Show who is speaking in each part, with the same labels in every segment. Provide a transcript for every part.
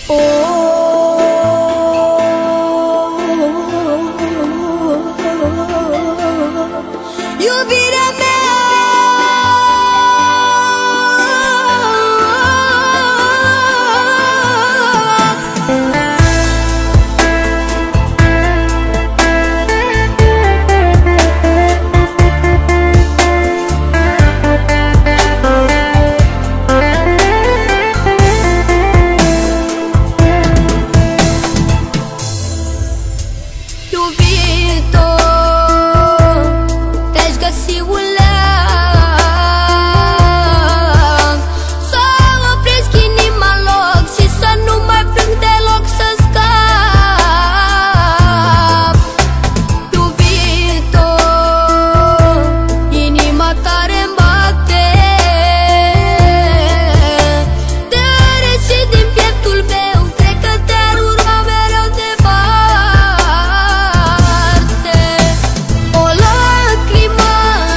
Speaker 1: Iubirea mea, iubito, te-aș găsi un leac să opresc inima în loc și să nu mai plâng deloc, să scap. Iubito, inima tare-mi bate, te răși din pieptul meu, cred că te urma mereu departe. O lacrimă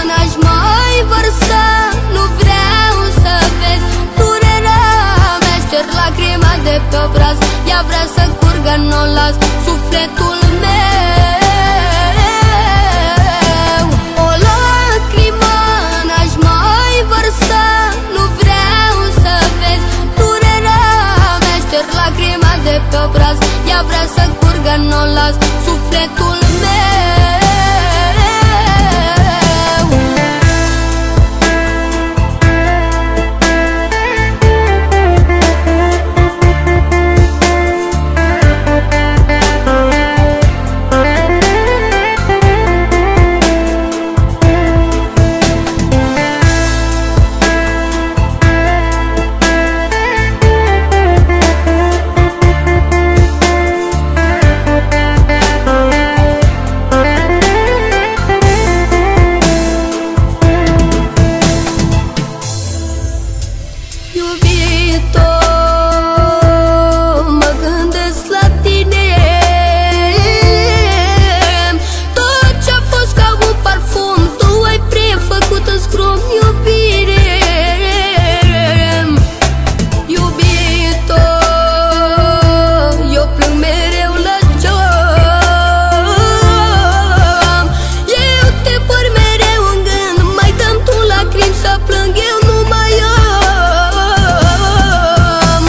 Speaker 1: n-aș mai vărsa, nu vreau să vezi durerea mea. Șterg lacrima de pe obraz, ea vrea să curgă, n-o las, sufletul meu. O lacrimă n-aș mai vărsa, nu vreau să vezi durerea mea. Șterg lacrima de pe obraz, ea vrea să curgă, n-o las, sufletul meu. Iubito, mă gândesc la tine, tot ce-a fost ca un parfum, tu ai prefăcut în scrum, iubire. Iubito, eu plâng mereu la geam, eu te port mereu în gând, mai dăm tu lacrimi să plâng, eu nu mai am.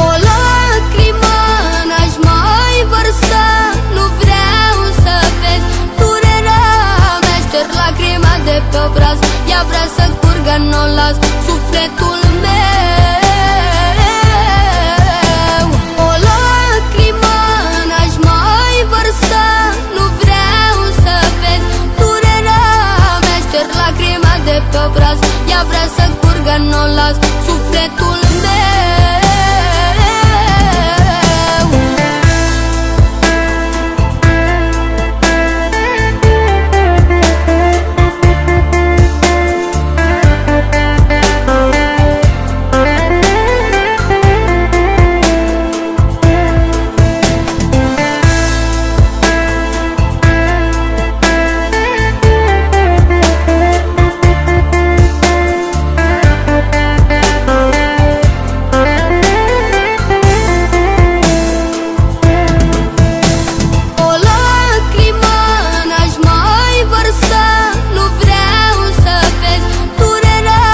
Speaker 1: O lacrimă n-aș mai vărsa, nu vreau să vezi durerea mea. Șterg lacrima de pe obraz, ea vrea să curgă, n-o las, sufletul meu. O lacrimă n-aș mai vărsa, nu vreau să vezi durerea mea. Șterg lacrima de pe obraz, ea vrea să curgă, n-o las, sufletul meu. O lacrimă n-aș mai vărsa, nu vreau să vezi durerea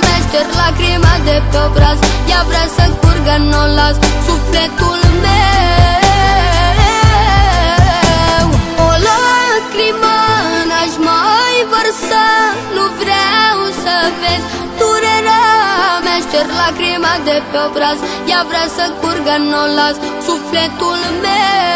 Speaker 1: mea. Șterg lacrima de pe obraz, ea vrea să curgă, n-o las, sufletul meu. O lacrimă n-aș mai vărsa, nu vreau să vezi durerea mea. Șterg lacrima de pe obraz, ea vrea să curgă, n-o las, sufletul meu.